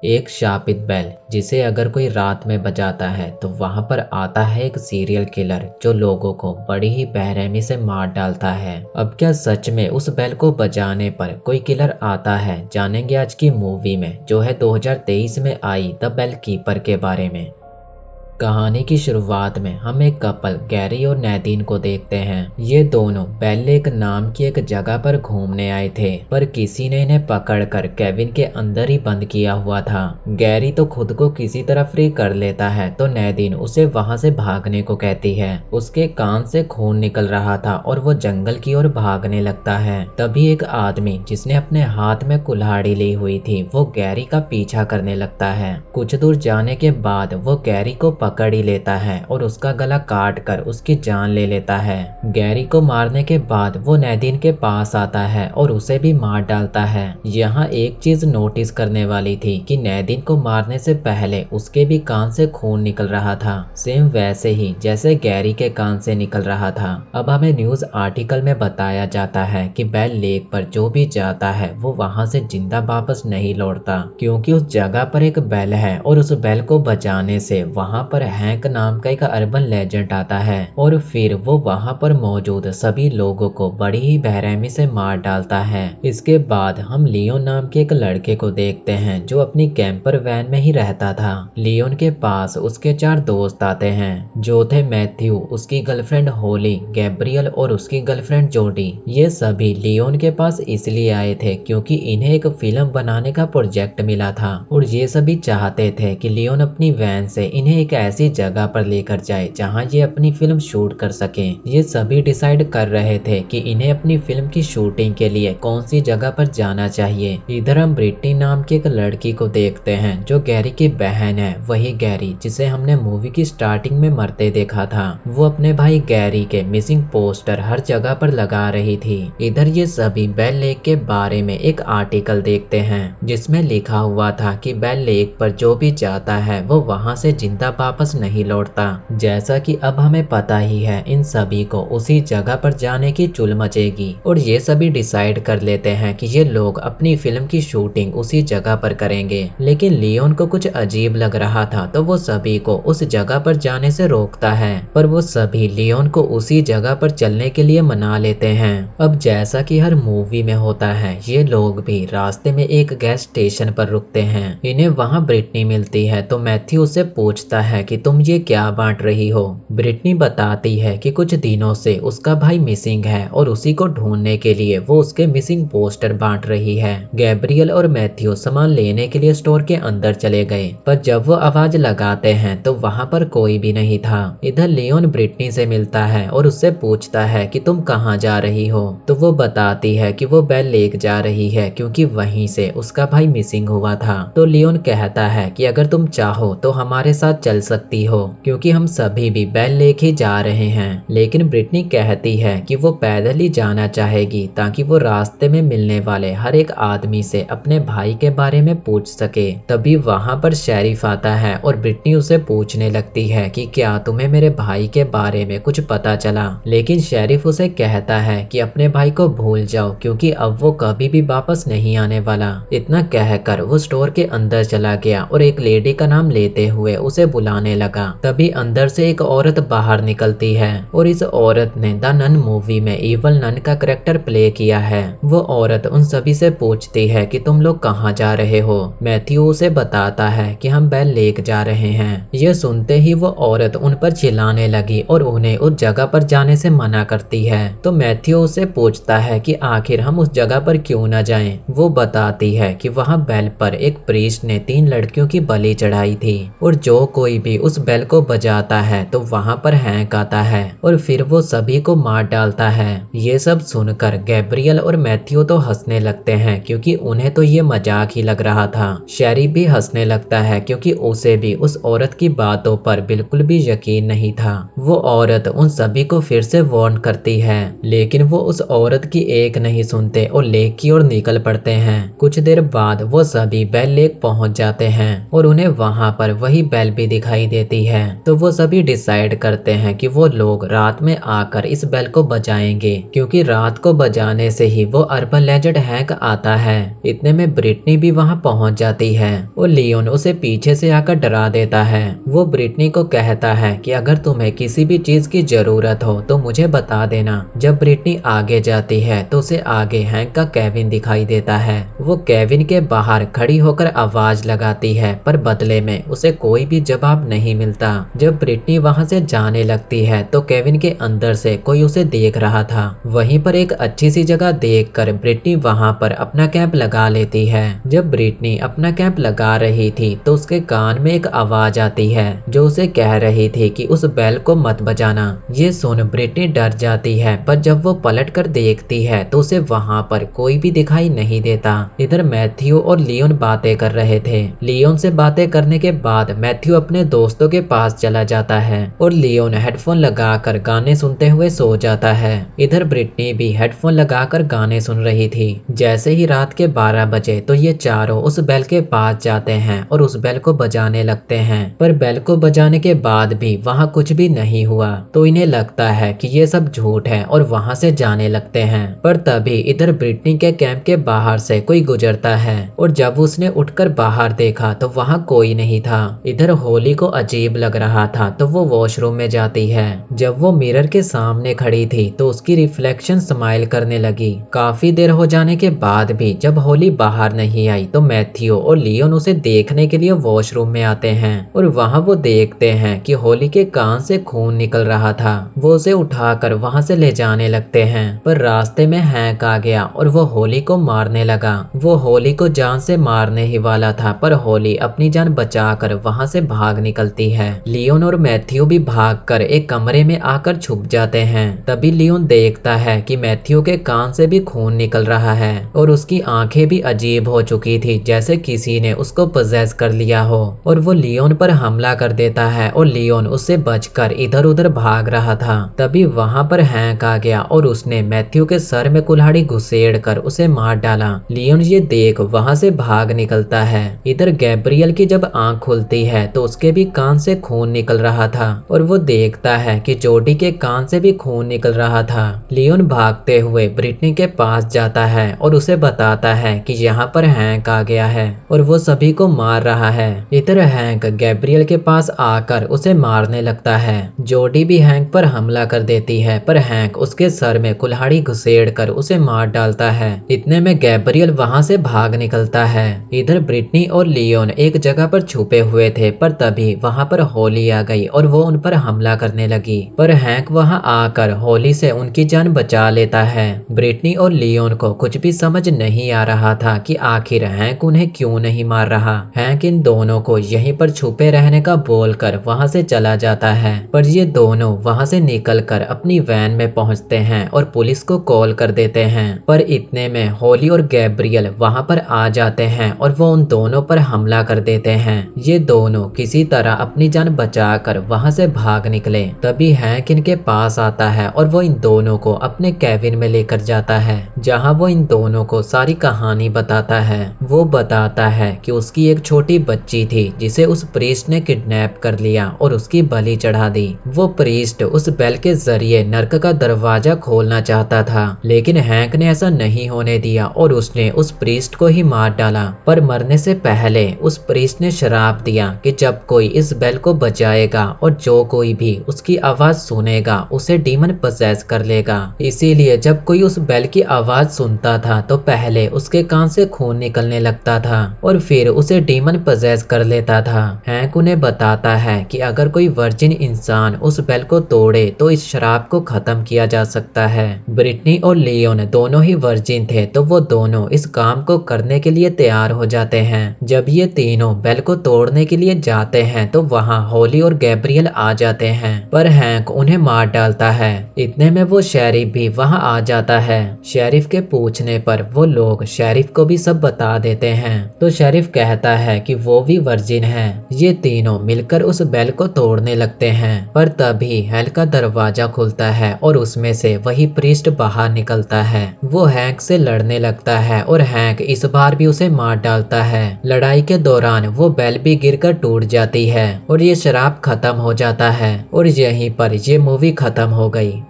एक शापित बैल जिसे अगर कोई रात में बजाता है तो वहां पर आता है एक सीरियल किलर जो लोगों को बड़ी ही बेरहमी से मार डालता है। अब क्या सच में उस बैल को बजाने पर कोई किलर आता है? जानेंगे आज की मूवी में जो है 2023 में आई द बेल कीपर के बारे में। कहानी की शुरुआत में हम एक कपल गैरी और नैदीन को देखते हैं। ये दोनों बेल लेक नाम की एक जगह पर घूमने आए थे, पर किसी ने इन्हें पकड़कर केबिन के अंदर ही बंद किया हुआ था। गैरी तो खुद को किसी तरह फ्री कर लेता है तो नैदीन उसे वहां से भागने को कहती है। उसके कान से खून निकल रहा था और वो जंगल की ओर भागने लगता है। तभी एक आदमी जिसने अपने हाथ में कुल्हाड़ी ली हुई थी वो गैरी का पीछा करने लगता है। कुछ दूर जाने के बाद वो गैरी को पकड़ ही लेता है और उसका गला काट कर उसकी जान ले लेता है। गैरी को मारने के बाद वो नैदीन के पास आता है और उसे भी मार डालता है। यहाँ एक चीज नोटिस करने वाली थी कि नैदीन को मारने से पहले उसके भी कान से खून निकल रहा था, सेम वैसे ही जैसे गैरी के कान से निकल रहा था। अब हमें न्यूज आर्टिकल में बताया जाता है कि बेल लेक पर जो भी जाता है वो वहां से जिंदा वापस नहीं लौटता, क्योंकि उस जगह पर एक बेल है और उस बेल को बचाने से वहां पर हैंक नाम का एक अर्बन लेजेंड आता है और फिर वो वहां पर मौजूद सभी लोगों को बड़ी ही बेरहमी से मार डालता है। इसके बाद हम लियोन नाम के एक लड़के को देखते हैं जो अपनी कैंपर वैन में ही रहता था। लियोन के पास उसके 4 दोस्त आते हैं जो थे मैथ्यू, उसकी गर्लफ्रेंड होली, गैब्रियल और उसकी गर्लफ्रेंड जोडी। ये सभी लियोन के पास इसलिए आए थे क्योंकि इन्हें एक फिल्म बनाने का प्रोजेक्ट मिला था और ये सभी चाहते थे कि लियोन अपनी वैन से इन्हें एक ऐसी जगह पर लेकर जाए जहां ये अपनी फिल्म शूट कर सकें। ये सभी डिसाइड कर रहे थे कि इन्हें अपनी फिल्म की शूटिंग के लिए कौन सी जगह पर जाना चाहिए। इधर हम ब्रिटनी नाम की एक लड़की को देखते हैं जो गैरी की बहन है, वही गैरी जिसे हमने मूवी की स्टार्टिंग में मरते देखा था। वो अपने भाई गैरी के मिसिंग पोस्टर हर जगह पर लगा रही थी। इधर ये सभी बेल लेक के बारे में एक आर्टिकल देखते हैं जिसमें लिखा हुआ था कि बेल लेक पर जो भी जाता है वो वहां से जिंदा वापस नहीं लौटता। जैसा कि अब हमें पता ही है इन सभी को उसी जगह पर जाने की चुल मचेगी और ये सभी डिसाइड कर लेते हैं कि ये लोग अपनी फिल्म की शूटिंग उसी जगह पर करेंगे। लेकिन लियोन को कुछ अजीब लग रहा था तो वो सभी को उस जगह पर जाने से रोकता है, पर वो सभी लियोन को उसी जगह पर चलने के लिए मना लेते हैं। अब जैसा कि हर मूवी में होता है ये लोग भी रास्ते में एक गैस स्टेशन पर रुकते हैं। इन्हें वहां ब्रिटनी मिलती है तो मैथ्यू उससे पूछता है कि तुम ये क्या बांट रही हो। ब्रिटनी बताती है कि कुछ दिनों से उसका भाई मिसिंग है और उसी को ढूंढने के लिए वो उसके मिसिंग पोस्टर बांट रही है। गैब्रियल और मैथ्यू सामान लेने के लिए स्टोर के अंदर चले गए, पर जब वो आवाज लगाते हैं तो वहां पर कोई भी नहीं था। इधर लियोन ब्रिटनी से मिलता है और उससे पूछता है कि तुम कहाँ जा रही हो, तो वो बताती है कि वो बेल लेक जा रही है क्योंकि वहीं से उसका भाई मिसिंग हुआ था। तो लियोन कहता है कि अगर तुम चाहो तो हमारे साथ चल सकती हो क्योंकि हम सभी भी बेल लेक ही जा रहे हैं। लेकिन ब्रिटनी कहती है कि वो पैदल ही जाना चाहेगी ताकि वो रास्ते में मिलने वाले हर एक आदमी से अपने भाई के बारे में पूछ सके। तभी वहां पर शेरिफ आता है और ब्रिटनी उसे पूछने लगती है कि क्या तुम्हें मेरे भाई के बारे में कुछ पता चला। लेकिन शेरिफ उसे कहता है कि अपने भाई को भूल जाओ क्योंकि अब वो कभी भी वापस नहीं आने वाला। इतना कहकर वो स्टोर के अंदर चला गया और एक लेडी का नाम लेते हुए उसे बुलाने लगा। तभी अंदर से एक औरत बाहर निकलती है और इस औरत ने द नन मूवी में इवल नन का कैरेक्टर प्ले किया है। वो औरत उन सभी से पूछती है कि तुम लोग कहाँ जा रहे हो। मैथ्यू उसे बताता है कि हम बेल लेक जा रहे हैं। ये सुनते ही वो औरत उन पर चिल्लाने लगी और उन्हें उस जगह पर जाने से मना करती है। तो मैथ्यू उसे पूछता है कि आखिर हम उस जगह पर क्यों न जाएं। वो बताती है कि वहाँ बेल पर एक प्रीस्ट ने 3 लड़कियों की बलि चढ़ाई थी और जो कोई भी उस बेल को बजाता है तो वहां पर हैंक आता है और फिर वो सभी को मार डालता है। ये सब सुनकर गैब्रियल और मैथ्यू तो हंसने लगते हैं क्योंकि उन्हें तो ये मजाक ही लग रहा था। शेरी भी हंसने लगता है क्योंकि उसे भी उस औरत की बातों पर बिल्कुल भी यकीन नहीं था। वो औरत उन सभी को फिर से वार्न करती है लेकिन वो उस औरत की एक नहीं सुनते और लेक की ओर निकल पड़ते हैं। कुछ देर बाद वो सभी बेल लेक पहुंच जाते हैं और उन्हें वहां पर वही बेल भी दिखाई दिखाई देती है। तो वो सभी डिसाइड करते हैं कि वो लोग रात में आकर इस बेल को बजाएंगे, क्योंकि रात को बजाने से ही वो अर्बन लेजेंड हैंक आता है। इतने में ब्रिटनी भी वहां पहुंच जाती है और लियोन उसे पीछे से आकर डरा देता है। वो ब्रिटनी को कहता है कि अगर तुम्हें किसी भी चीज की जरूरत हो तो मुझे बता देना। जब ब्रिटनी आगे जाती है तो उसे आगे हैंक का केविन दिखाई देता है। वो केविन के बाहर खड़ी होकर आवाज लगाती है, पर बदले में उसे कोई भी जवाब नहीं मिलता। जब ब्रिटनी वहां से जाने लगती है तो केविन के अंदर से कोई उसे देख रहा था। वहीं पर एक अच्छी सी जगह देखकर ब्रिटनी वहां पर अपना कैंप लगा लेती है। जब ब्रिटनी अपना कैंप लगा रही थी तो उसके कान में एक आवाज आती है जो उसे कह रही थी कि उस बेल को मत बजाना। ये सुन ब्रिटनी डर जाती है, पर जब वो पलट कर देखती है तो उसे वहां पर कोई भी दिखाई नहीं देता। इधर मैथ्यू और लियोन बातें कर रहे थे। लियोन से बातें करने के बाद मैथ्यू अपने दोस्तों के पास चला जाता है और लियोन हेडफोन लगाकर गाने सुनते हुए सो जाता है। इधर ब्रिटनी भी हेडफोन लगाकर गाने सुन रही थी। जैसे ही रात के 12 बजे तो ये चारों उस बेल के पास जाते हैं और उस बेल को बजाने लगते हैं, पर बेल को बजाने के बाद भी वहाँ कुछ भी नहीं हुआ। तो इन्हें लगता है कि ये सब झूठ है और वहाँ से जाने लगते हैं। पर तभी इधर ब्रिटनी के कैंप के बाहर से कोई गुजरता है और जब उसने उठकर बाहर देखा तो वहाँ कोई नहीं था। इधर होली को अजीब लग रहा था तो वो वॉशरूम में जाती है। जब वो मिरर के सामने खड़ी थी तो उसकी रिफ्लेक्शन स्माइल करने लगी। काफी देर हो जाने के बाद भी जब होली बाहर नहीं आई तो मैथ्यू और लियोन उसे देखने के लिए वॉशरूम में आते हैं और वहाँ वो देखते हैं कि होली के कान से खून निकल रहा था। वो उसे उठाकर वहाँ से ले जाने लगते हैं, पर रास्ते में हैंक आ गया और वो होली को मारने लगा। वो होली को जान से मारने ही वाला था, पर होली अपनी जान बचाकर वहाँ से भाग निकलती है। लियोन और मैथ्यू भी भागकर एक कमरे में आकर छुप जाते हैं। तभी लियोन देखता है कि मैथ्यू के कान से भी खून निकल रहा है और उसकी आंखें भी अजीब हो चुकी थी, जैसे किसी ने उसको पजेस कर लिया हो। और वो लियोन पर हमला कर देता है और लियोन उससे बचकर इधर उधर भाग रहा था। तभी वहाँ पर हैंक आ गया और उसने मैथ्यू के सर में कुल्हाड़ी घुसेड़ कर उसे मार डाला। लियोन ये देख वहाँ से भाग निकलता है। इधर गैब्रियल की जब आंख खुलती है तो उसके भी कान से खून निकल रहा था और वो देखता है कि जोडी के कान से भी खून निकल रहा था। लियोन भागते हुए ब्रिटनी के पास जाता है और उसे बताता है कि यहाँ पर हैंक आ गया है और वो सभी को मार रहा है। इधर हैंक गैब्रियल के पास आकर उसे मारने लगता है। जोडी भी हैंक पर हमला कर देती है, पर हैंक उसके सर में कुल्हाड़ी घुसेड़ कर उसे मार डालता है। इतने में गैब्रियल वहाँ से भाग निकलता है। इधर ब्रिटनी और लियोन एक जगह पर छुपे हुए थे, पर तभी वहाँ पर होली आ गई और वो उन पर हमला करने लगी, पर हैंक वहाँ आकर होली से उनकी जान बचा लेता है। ब्रिटनी और लियोन को कुछ भी समझ नहीं आ रहा था कि आखिर हैंक उन्हें क्यों नहीं मार रहा। हैंक इन दोनों को यहीं पर छुपे रहने का बोलकर वहाँ से चला जाता है, पर ये दोनों वहाँ से निकलकर अपनी वैन में पहुँचते हैं और पुलिस को कॉल कर देते हैं। पर इतने में होली और गैब्रियल वहाँ पर आ जाते हैं और वो उन दोनों पर हमला कर देते हैं। ये दोनों किसी तरह अपनी जान बचाकर वहाँ से भाग निकले। तभी हैंक इनके पास आता है और वो इन दोनों को अपने केबिन में लेकर जाता है, जहाँ वो इन दोनों को सारी कहानी बताता है। वो बताता है कि उसकी एक छोटी बच्ची थी जिसे उस प्रीस्ट ने किडनैप कर लिया और उसकी बलि चढ़ा दी। वो प्रीस्ट उस बेल के जरिए नर्क का दरवाजा खोलना चाहता था, लेकिन हैंक ने ऐसा नहीं होने दिया और उसने उस प्रीस्ट को ही मार डाला। पर मरने से पहले उस प्रीस्ट ने श्राप दिया कि जब कोई इस बेल को बजाएगा और जो कोई भी उसकी आवाज सुनेगा उसे डीमन पजेस कर लेगा। इसीलिए जब कोई उस बेल की आवाज सुनता था तो पहले उसके कान से खून निकलने लगता था और फिर उसे डीमन पजेस कर लेता था। हैंक उन्हें बताता है कि अगर कोई वर्जिन इंसान उस बेल को तोड़े तो इस शराब को खत्म किया जा सकता है। ब्रिटनी और लियोन दोनों ही वर्जिन थे, तो वो दोनों इस काम को करने के लिए तैयार हो जाते हैं। जब ये तीनों बेल को तोड़ने के लिए जाते हैं तो वहाँ होली और गैब्रियल आ जाते हैं, पर हैंक उन्हें मार डालता है। इतने में वो शेरिफ भी वहाँ आ जाता है। शेरिफ के पूछने पर वो लोग शेरिफ को भी सब बता देते हैं। तो शेरिफ कहता है कि वो भी वर्जिन है। ये तीनों मिलकर उस बेल को तोड़ने लगते हैं, पर तभी हेल का दरवाजा खुलता है और उसमें से वही प्रीस्ट बाहर निकलता है। वो हैंक से लड़ने लगता है और हैंक इस बार भी उसे मार डालता है। लड़ाई के दौरान वो बेल भी गिरकर टूट जाती है और ये शराब खत्म हो जाता है और यहीं पर ये मूवी खत्म हो गई।